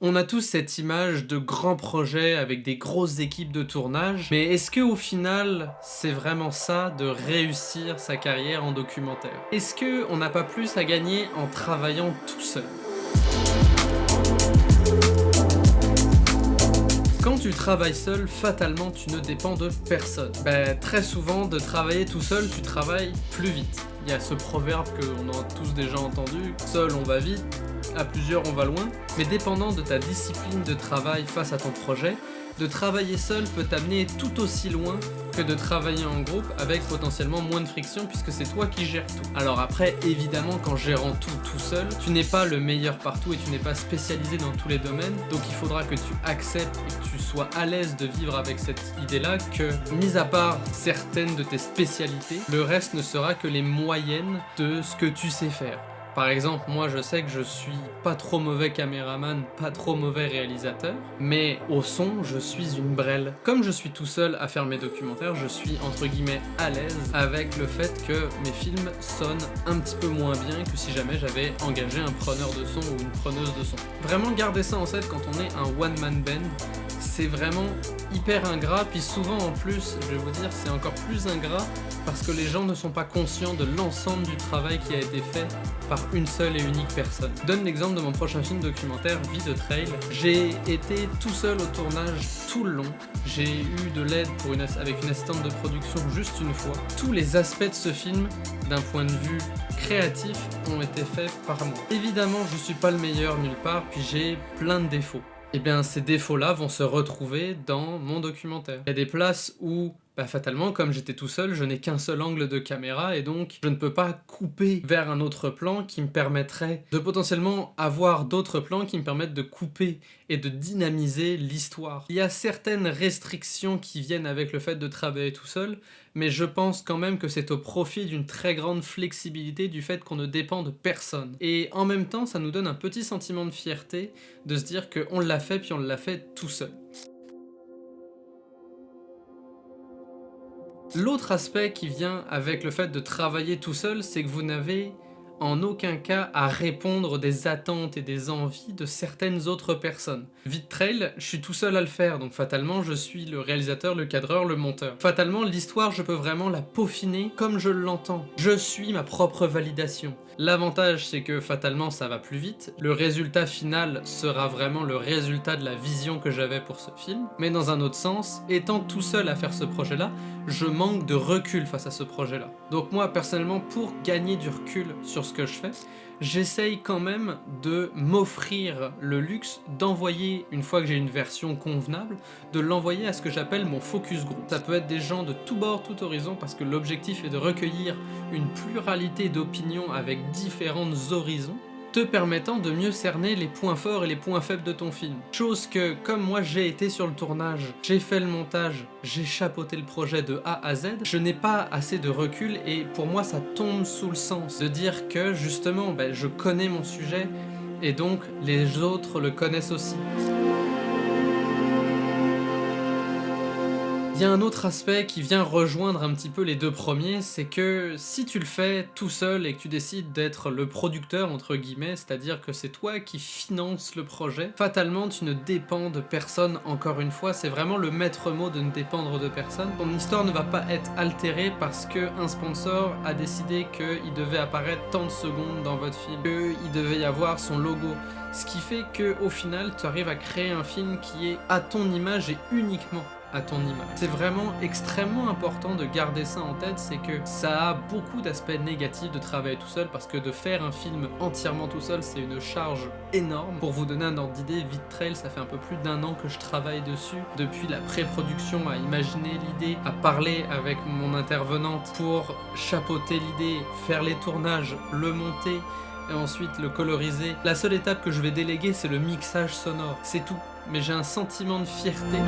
On a tous cette image de grands projets avec des grosses équipes de tournage, mais est-ce que au final, c'est vraiment ça de réussir sa carrière en documentaire? Est-ce que on n'a pas plus à gagner en travaillant tout seul? Quand tu travailles seul, fatalement, tu ne dépends de personne. Très souvent, de travailler tout seul, tu travailles plus vite. Il y a ce proverbe qu'on a tous déjà entendu, seul on va vite, à plusieurs on va loin, mais dépendant de ta discipline de travail face à ton projet, de travailler seul peut t'amener tout aussi loin que de travailler en groupe avec potentiellement moins de friction puisque c'est toi qui gères tout. Alors après, évidemment, qu'en gérant tout seul, tu n'es pas le meilleur partout et tu n'es pas spécialisé dans tous les domaines, donc il faudra que tu acceptes et que tu sois à l'aise de vivre avec cette idée-là que, mis à part certaines de tes spécialités, le reste ne sera que les moyennes de ce que tu sais faire. Par exemple, moi je sais que je suis pas trop mauvais caméraman, pas trop mauvais réalisateur, mais au son, je suis une brêle. Comme je suis tout seul à faire mes documentaires, je suis entre guillemets à l'aise avec le fait que mes films sonnent un petit peu moins bien que si jamais j'avais engagé un preneur de son ou une preneuse de son. Vraiment garder ça en tête quand on est un one-man band, c'est vraiment hyper ingrat, puis souvent en plus, je vais vous dire, c'est encore plus ingrat parce que les gens ne sont pas conscients de l'ensemble du travail qui a été fait par une seule et unique personne. Je donne l'exemple de mon prochain film documentaire, Vie de Trail. J'ai été tout seul au tournage tout le long. J'ai eu de l'aide avec une assistante de production juste une fois. Tous les aspects de ce film, d'un point de vue créatif, ont été faits par moi. Évidemment, je suis pas le meilleur nulle part, puis j'ai plein de défauts. Et bien ces défauts-là vont se retrouver dans mon documentaire. Il y a des places où, fatalement, comme j'étais tout seul, je n'ai qu'un seul angle de caméra et donc je ne peux pas couper vers un autre plan qui me permettrait de potentiellement avoir d'autres plans qui me permettent de couper et de dynamiser l'histoire. Il y a certaines restrictions qui viennent avec le fait de travailler tout seul, mais je pense quand même que c'est au profit d'une très grande flexibilité du fait qu'on ne dépend de personne. Et en même temps, ça nous donne un petit sentiment de fierté de se dire qu'on l'a fait puis on l'a fait tout seul. L'autre aspect qui vient avec le fait de travailler tout seul, c'est que vous n'avez en aucun cas à répondre des attentes et des envies de certaines autres personnes. Vie de Trail, je suis tout seul à le faire, donc fatalement je suis le réalisateur, le cadreur, le monteur. Fatalement, l'histoire, je peux vraiment la peaufiner comme je l'entends. Je suis ma propre validation. L'avantage, c'est que fatalement ça va plus vite, le résultat final sera vraiment le résultat de la vision que j'avais pour ce film, mais dans un autre sens, étant tout seul à faire ce projet-là, je manque de recul face à ce projet-là. Donc moi, personnellement, pour gagner du recul sur ce que je fais, j'essaye quand même de m'offrir le luxe d'envoyer, une fois que j'ai une version convenable, de l'envoyer à ce que j'appelle mon focus group. Ça peut être des gens de tout bord, tout horizon, parce que l'objectif est de recueillir une pluralité d'opinions avec différents horizons, te permettant de mieux cerner les points forts et les points faibles de ton film. Chose que, comme moi j'ai été sur le tournage, j'ai fait le montage, j'ai chapeauté le projet de A à Z, je n'ai pas assez de recul et pour moi ça tombe sous le sens de dire que justement je connais mon sujet et donc les autres le connaissent aussi. Il y a un autre aspect qui vient rejoindre un petit peu les deux premiers, c'est que si tu le fais tout seul et que tu décides d'être le producteur entre guillemets, c'est-à-dire que c'est toi qui finances le projet, fatalement tu ne dépends de personne encore une fois, c'est vraiment le maître mot de ne dépendre de personne. Ton histoire ne va pas être altérée parce qu'un sponsor a décidé qu'il devait apparaître tant de secondes dans votre film, qu'il devait y avoir son logo. Ce qui fait qu'au final, tu arrives à créer un film qui est à ton image et uniquement à ton image. C'est vraiment extrêmement important de garder ça en tête, c'est que ça a beaucoup d'aspects négatifs de travailler tout seul parce que de faire un film entièrement tout seul, c'est une charge énorme. Pour vous donner un ordre d'idée, Vie de Trail, ça fait un peu plus d'1 an que je travaille dessus, depuis la pré-production à imaginer l'idée, à parler avec mon intervenante pour chapeauter l'idée, faire les tournages, le monter, et ensuite le coloriser. La seule étape que je vais déléguer, c'est le mixage sonore, c'est tout. Mais j'ai un sentiment de fierté.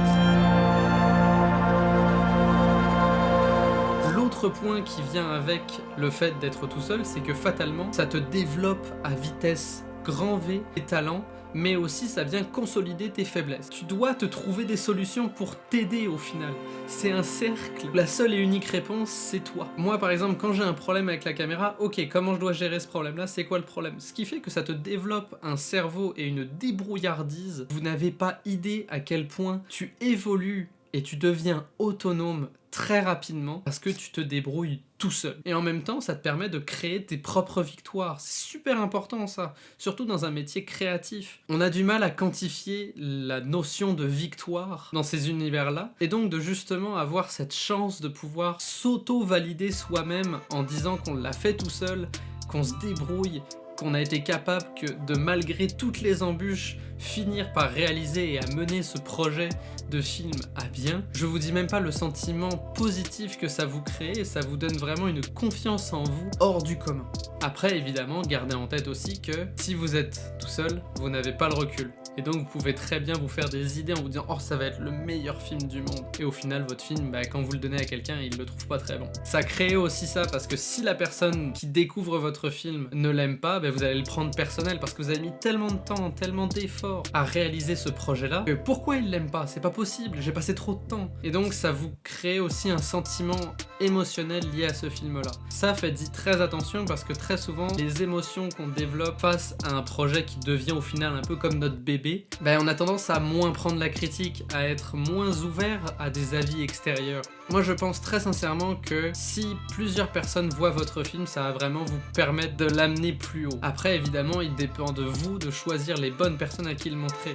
L'autre point qui vient avec le fait d'être tout seul, c'est que fatalement, ça te développe à vitesse grand V tes talents, mais aussi ça vient consolider tes faiblesses. Tu dois te trouver des solutions pour t'aider au final. C'est un cercle. La seule et unique réponse, c'est toi. Moi par exemple, quand j'ai un problème avec la caméra, ok, comment je dois gérer ce problème-là? C'est quoi le problème? Ce qui fait que ça te développe un cerveau et une débrouillardise. Vous n'avez pas idée à quel point tu évolues et tu deviens autonome très rapidement parce que tu te débrouilles tout seul. Et en même temps, ça te permet de créer tes propres victoires. C'est super important ça, surtout dans un métier créatif. On a du mal à quantifier la notion de victoire dans ces univers-là, et donc de justement avoir cette chance de pouvoir s'auto-valider soi-même en disant qu'on l'a fait tout seul, qu'on se débrouille, qu'on a été capable de malgré toutes les embûches finir par réaliser et à mener ce projet de film à bien. Je vous dis même pas le sentiment positif que ça vous crée, et ça vous donne vraiment une confiance en vous hors du commun. Après évidemment, gardez en tête aussi que si vous êtes tout seul, vous n'avez pas le recul. Et donc vous pouvez très bien vous faire des idées en vous disant « Oh, ça va être le meilleur film du monde ». Et au final, votre film, quand vous le donnez à quelqu'un, il le trouve pas très bon. Ça crée aussi ça, parce que si la personne qui découvre votre film ne l'aime pas, vous allez le prendre personnel, parce que vous avez mis tellement de temps, tellement d'efforts à réaliser ce projet-là, que pourquoi il l'aime pas? C'est pas possible, j'ai passé trop de temps. Et donc ça vous crée aussi un sentiment émotionnel lié à ce film-là. Ça, faites-y très attention, parce que très souvent, les émotions qu'on développe face à un projet qui devient au final un peu comme notre bébé, on a tendance à moins prendre la critique, à être moins ouvert à des avis extérieurs. Moi je pense très sincèrement que si plusieurs personnes voient votre film, ça va vraiment vous permettre de l'amener plus haut. Après évidemment, il dépend de vous de choisir les bonnes personnes à qui le montrer.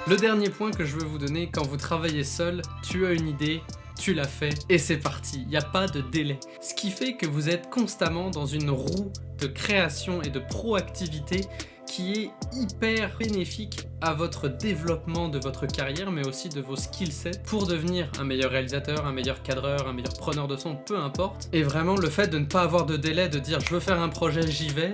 Le dernier point que je veux vous donner, quand vous travaillez seul, tu as une idée, tu l'as fait et c'est parti, il n'y a pas de délai. Ce qui fait que vous êtes constamment dans une roue de création et de proactivité qui est hyper bénéfique à votre développement de votre carrière, mais aussi de vos skill sets pour devenir un meilleur réalisateur, un meilleur cadreur, un meilleur preneur de son, peu importe. Et vraiment le fait de ne pas avoir de délai, de dire je veux faire un projet, j'y vais,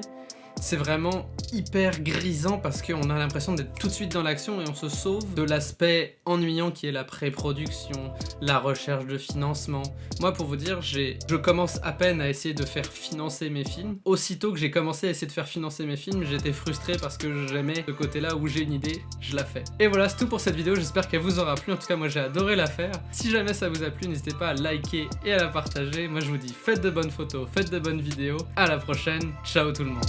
c'est vraiment hyper grisant parce qu'on a l'impression d'être tout de suite dans l'action et on se sauve de l'aspect ennuyant qui est la pré-production, la recherche de financement. Moi pour vous dire, je commence à peine à essayer de faire financer mes films. Aussitôt que j'ai commencé à essayer de faire financer mes films, j'étais frustré parce que j'aimais ce côté-là où j'ai une idée, je la fais. Et voilà, c'est tout pour cette vidéo, j'espère qu'elle vous aura plu. En tout cas, moi j'ai adoré la faire. Si jamais ça vous a plu, n'hésitez pas à liker et à la partager. Moi je vous dis, faites de bonnes photos, faites de bonnes vidéos. À la prochaine, ciao tout le monde.